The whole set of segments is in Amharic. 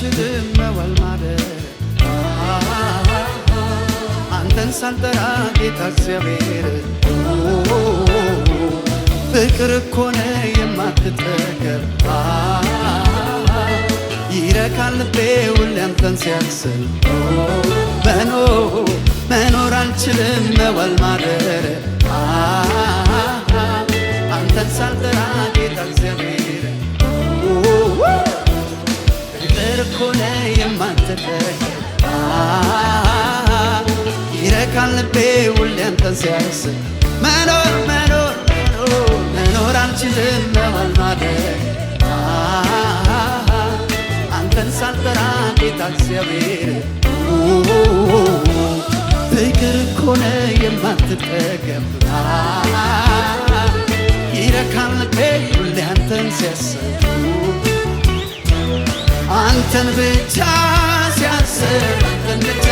አልችልም መዋል ማደር አንተን ሳልጠራ ጌታ እግዚአብሔር ፍቅር እኮ ነው የማትጠገብ ይረካል ልቤ ሁሌ አንተን ሲያስብ መኖር አልችልም መዋል ማደር አንተን ሳልጠራ ጌታ እግዚአብሔር ፍቅር እኮ ነው የማትጠገብ ይረካል ልቤ ሁሌ አንተን ሲያስብ መኖር አልችልም መዋል ማደር አንተን ሳልጠራ ጌታ እግዚአብሔር ፍቅር እኮ ነው የማትጠገብ ይረካል ልቤ ሁሌ አንተን ሲያስብ አንተን ብቻ ሲያስብ አንተን ብቻ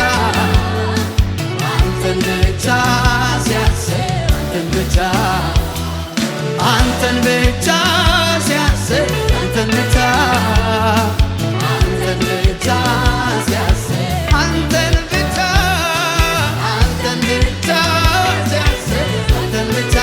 ሲያስብ አንተን ብቻ ሲያስብ አንተን ብቻ ሲያስብ አንተን ብቻ ሲያስብ አንተን ብቻ ሲያስብ አንተን ብቻ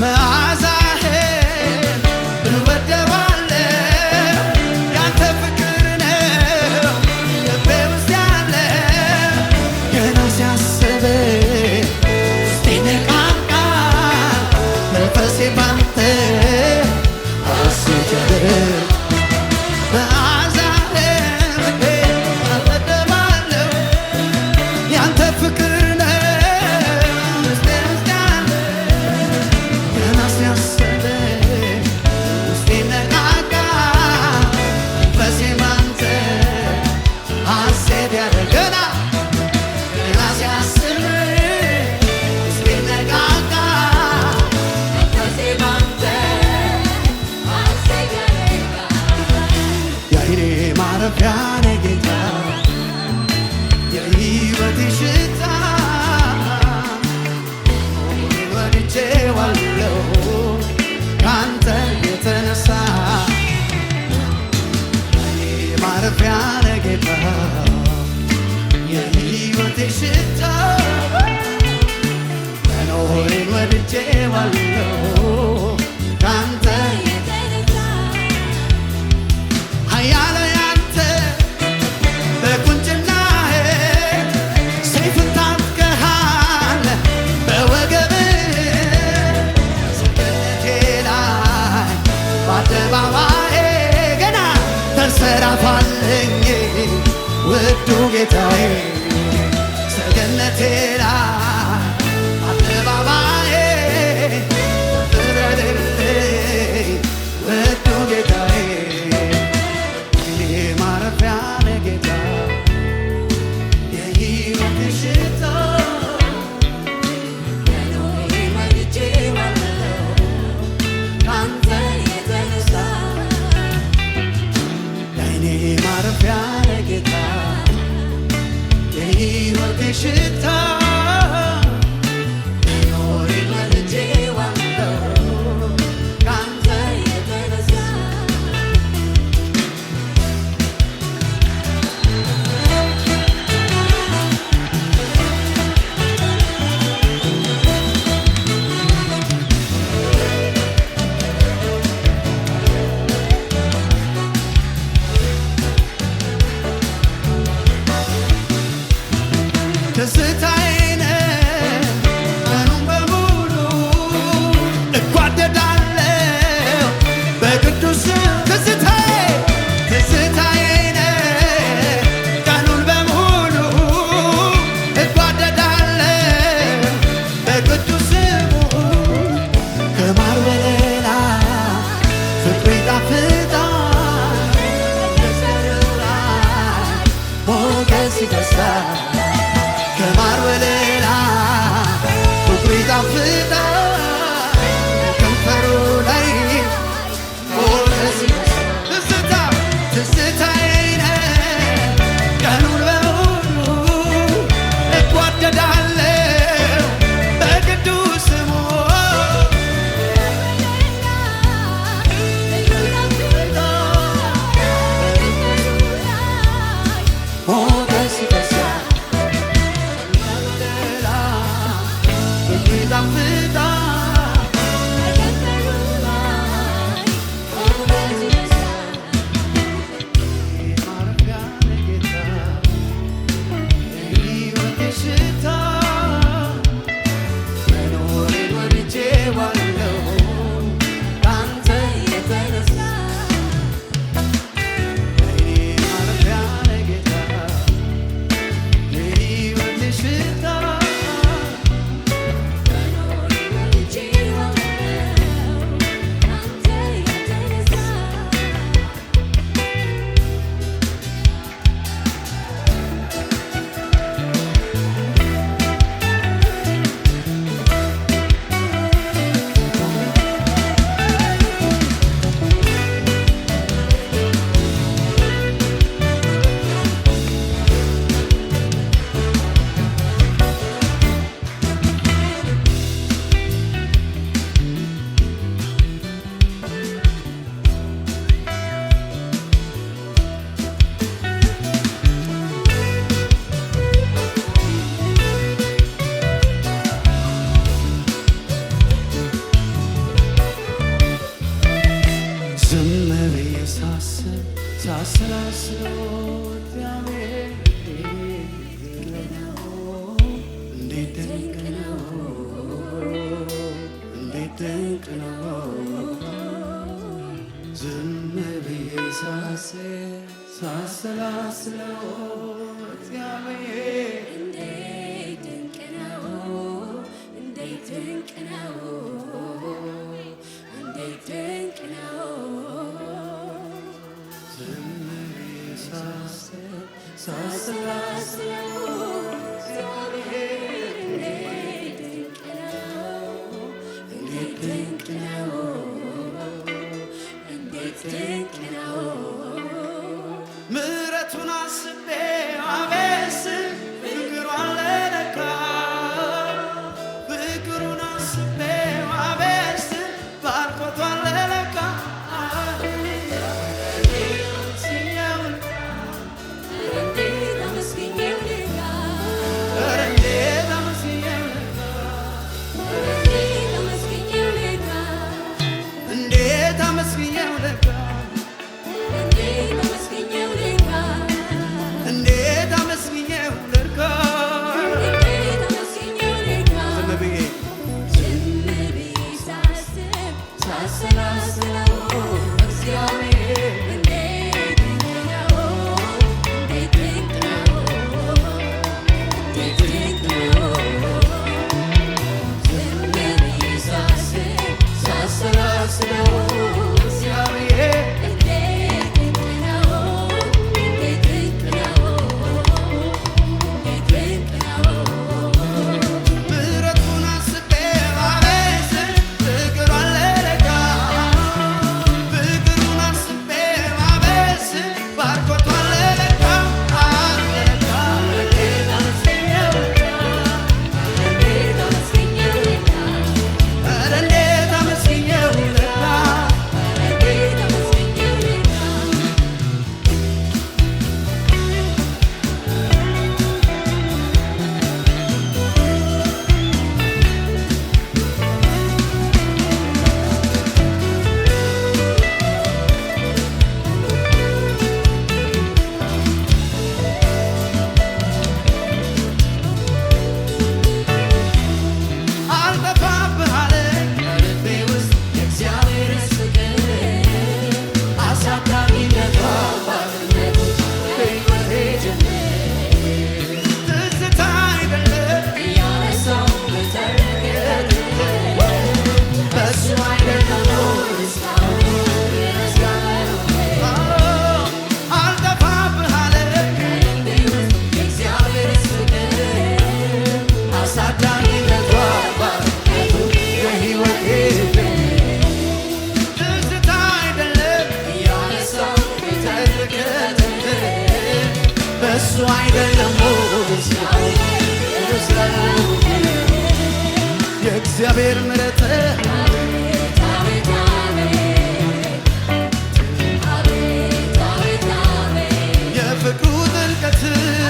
መዓዛ ነፍሴ ባንተ ሐሴት ያደርግ በአሕዛብ እቀደማለሁ ያንተ ፍቅር ነው ውስጤ ያለ ገና ሲያስበኝ ውስጤ ነቃቃ መንፈሴ ባንተ ሐሴት ያደርግ ገና ሲያስበኝ ውስጤ ነቃቃ መንፈሴ ባንተ ሐሴት ያደርጋል የዓይኔ ማረፊያ ነህ ጌታ የሕይወቴ ሽታ ወድጄዋለሁ ካንተ የተነሳ የዓይኔ ማረፊያ ነህ ጌታ የሕይወቴ ሽታ መኖሬን ወድጄዋለሁ ካንተ ኃያል ያንተ በቁንጅናህ ሰይፍን ታጥቀሃል በወገብህ ሰገነቴ ላይ በአደባባዬ ገና ተንሰራፋለኝ ውዱ ጌታዬ ሰገነቴ ላይ በአደባባዬ ፍረድልኝ ውዱ ጌታዬ የዓይኔ ማረፊያ ነህ ጌታ የሕይወቴ ሽታ መኖሬን ወድጄዋለሁ ካንተ የተነሳ የዓይኔ ማረፊያ ነህ ጌታ የሕይወቴ ሽታ መኖሬን ወድጄዋለሁ ካንተ የተነሳ ደስታዬ ነህ ቀኑን በሙሉ እጓደዳለሁ በቅዱስ ትዝታዬ ነህ ቀኑን በሙሉ እጓደዳለሁ በቅዱስ ስሙ ከማር ወለላ ፍቅሩ ይጣፍጣል በዘሩ ላይ ሞገስ ይፈሳል ከማር ወለላ ፍቅሩ ይጣፍጣል ከንፈሩ ላይ ሞገስ ይፈሳል ትዝታዬ ነህ ቀኑን በሙሉ እጓደዳለሁ በቅዱስ ስሙ ሞገስ ይፈሳል ድንቅ ነው ዝም ብዬ ሳሰላስለው እግዚአብሔር እንዴት ድንቅ ነው እንዴት ድንቅ ነው እንዴት ድንቅ ነው ዝም ብዬ ሳሰላስለው እግዚአብሔር እንዴት ድንቅ ነው እንዴት ድንቅ ነው እንዴት ድንቅ ነው ምሕረቱን አስቤ አቤት ፍቅሯን ልለካ ፍቅሩን አስቤ አቤት ባርኮቷን ልለካ እንዴት አመስግኜው ልካ ኧረ እንዴት አመስግኜው ልካ እንዴት አመስግኜው ልካ እንዴት አመስግኜው ልካ እንዴት አመስግኜው ልካ እንዴት አመስግኜው ልካ እንዴት አመስግኜው ልካ ዝም ብዬ ዝም ብዬ ሳሰላስለው እግዚአብሔር እንዴት ድንቅ ነው እንዴት ድንቅ ነው እንዴት ድንቅ ነው ዝም ብዬ ሳሰላስለው እግዚአብሔር እንዴት ድንቅ ነው እንዴት ድንቅ ነው እንዴት ድንቅ ነው ምሕረቱን አስቤ አቤት ፍቅሯን ልለካ ፍቅሩን አስቤ አቤት ባርኮቷን ልለካ ልለካ እንዴት አመስግኜው ልካ እንዴት አመስግኜው ልካ ኧረ እንዴት አመስግኜው ልካ እንዴት አመስግኜው ልካ አልጠፋብህ አለኝ ልቤ ውስጥ የእግዚአብሔርን ፍቅር አሳታሚነቷ ባርነቱ በሕይወቴ ጀምር ትዝታ አይደለም እያነሳው በተረከት በእሱ አይደለም እስካሁን የምስጋናው አልጠፋብህ አለኝ ልቤ ውስጥ የእግዚአብሔርን ፍቅር አሳታሚነቷ ባርነቱ በሕይወቴ ጀምር ትዝታ አይደለም እያነሳው ተርከት በእሱ አይደለም እስካሁን የእግዚአብሔር ምሕረት አቤት አቤት አቤት አቤት አቤት የፍቅሩ ጥልቀት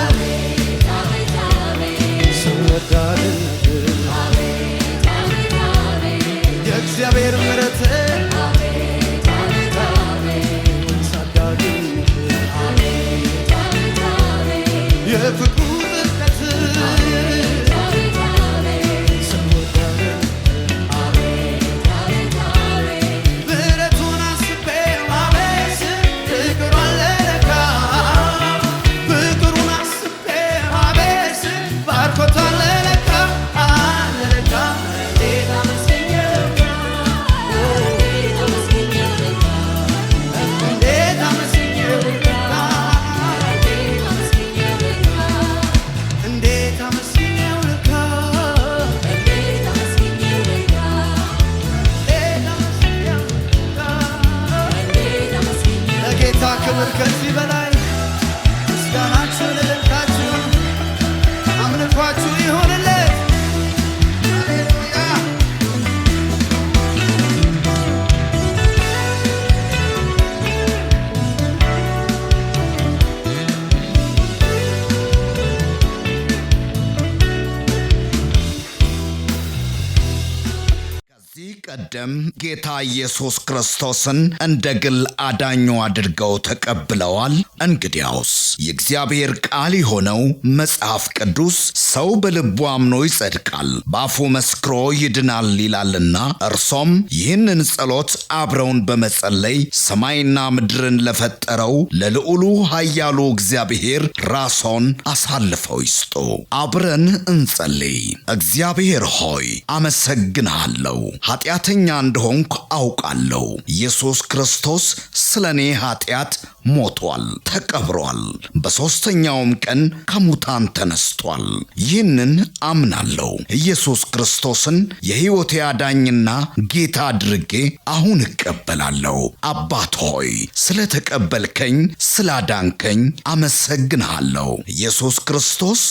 አቤት አቤት አቤት ሰው ወዳድነት አቤት አቤት አቤት የእግዚአብሔር ምሕረት አቤት አቤት አቤት ሳዳጊነት አቤት አቤት አቤት የፍቅሩ ጥልቀት አቤት አቤት ሰው ወዳድነት አቤት አቤት አቤት ምሕረቱን አስቤ አቤት ፍቅሯን ልለካ ፍቅሩን አስቤ አቤት ባርኮቷን ልለካ ልለካ እንዴት አመስግኜው ልካ ቀደም ጌታ ኢየሱስ ክርስቶስን እንደ ግል አዳኙ አድርገው ተቀብለዋል? እንግዲያውስ የእግዚአብሔር ቃል የሆነው መጽሐፍ ቅዱስ ሰው በልቡ አምኖ ይጸድቃል፣ በአፉ መስክሮ ይድናል ይላልና እርሶም ይህንን ጸሎት አብረውን በመጸለይ ሰማይና ምድርን ለፈጠረው ለልዑሉ ኃያሉ እግዚአብሔር ራስዎን አሳልፈው ይስጡ። አብረን እንጸልይ። እግዚአብሔር ሆይ አመሰግንሃለሁ። ኃጢአተኛ እንደሆንኩ አውቃለሁ። ኢየሱስ ክርስቶስ ስለኔ ኃጢአት ሞቷል፣ ተቀብሯል፣ በሦስተኛውም ቀን ከሙታን ተነስቷል። ይህንን አምናለሁ። ኢየሱስ ክርስቶስን የሕይወቴ አዳኝና ጌታ አድርጌ አሁን እቀበላለሁ። አባት ሆይ ስለተቀበልከኝ፣ ስላዳንከኝ አመሰግንሃለሁ። ኢየሱስ ክርስቶስ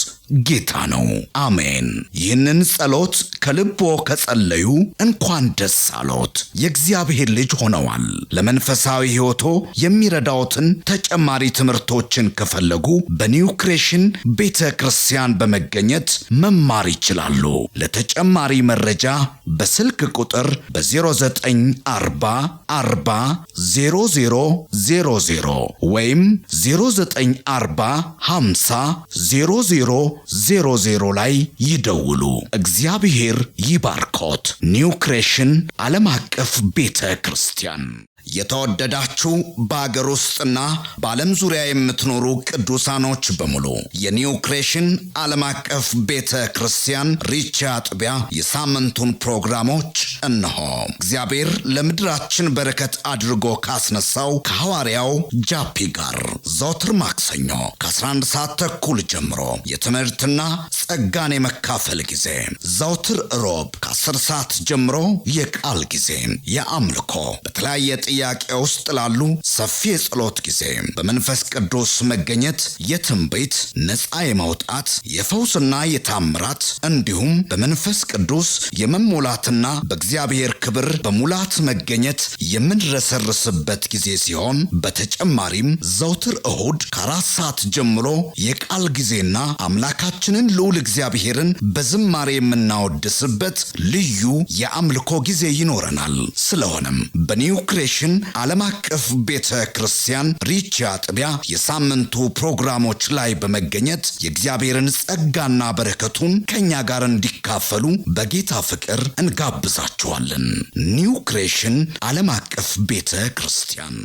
ጌታ ነው። አሜን። ይህንን ጸሎት ከልቦ ከጸለዩ እንኳን ደስ አሎት፣ የእግዚአብሔር ልጅ ሆነዋል። ለመንፈሳዊ ሕይወቶ የሚረዳዎትን ተጨማሪ ትምህርቶችን ከፈለጉ በኒው ክሬሽን ቤተ ክርስቲያን በመገኘት መማር ይችላሉ። ለተጨማሪ መረጃ በስልክ ቁጥር በ0940400000 ወይም 0940500000 ላይ ይደውሉ። እግዚአብሔር ይባርኮት። ኒው ክሬሽን ዓለም አቀፍ ቤተ ክርስቲያን። የተወደዳችሁ በአገር ውስጥና በዓለም ዙሪያ የምትኖሩ ቅዱሳኖች በሙሉ የኒው ክሬሽን ዓለም አቀፍ ቤተ ክርስቲያን ሪቻ አጥቢያ የሳምንቱን ፕሮግራሞች እነሆ። እግዚአብሔር ለምድራችን በረከት አድርጎ ካስነሳው ከሐዋርያው ጃፒ ጋር ዘወትር ማክሰኞ ከ11 ሰዓት ተኩል ጀምሮ የትምህርትና ጸጋን የመካፈል ጊዜ፣ ዘወትር ሮብ ከ10 ሰዓት ጀምሮ የቃል ጊዜ፣ የአምልኮ በተለያየ ጥያቄ ውስጥ ላሉ ሰፊ የጸሎት ጊዜ፣ በመንፈስ ቅዱስ መገኘት የትንቢት ነፃ የማውጣት የፈውስና የታምራት እንዲሁም በመንፈስ ቅዱስ የመሞላትና በእግዚአብሔር ክብር በሙላት መገኘት የምንረሰርስበት ጊዜ ሲሆን በተጨማሪም ዘውትር እሁድ ከ4 ሰዓት ጀምሮ የቃል ጊዜና አምላካችንን ልዑል እግዚአብሔርን በዝማሬ የምናወድስበት ልዩ የአምልኮ ጊዜ ይኖረናል። ስለሆነም በኒው ክሬሽን ዓለም አቀፍ ቤተ ክርስቲያን ሪቻ አጥቢያ የሳምንቱ ፕሮግራሞች ላይ በመገኘት የእግዚአብሔርን ጸጋና በረከቱን ከኛ ጋር እንዲካፈሉ በጌታ ፍቅር እንጋብዛችኋለን። ኒው ክሬሽን ዓለም አቀፍ ቤተ ክርስቲያን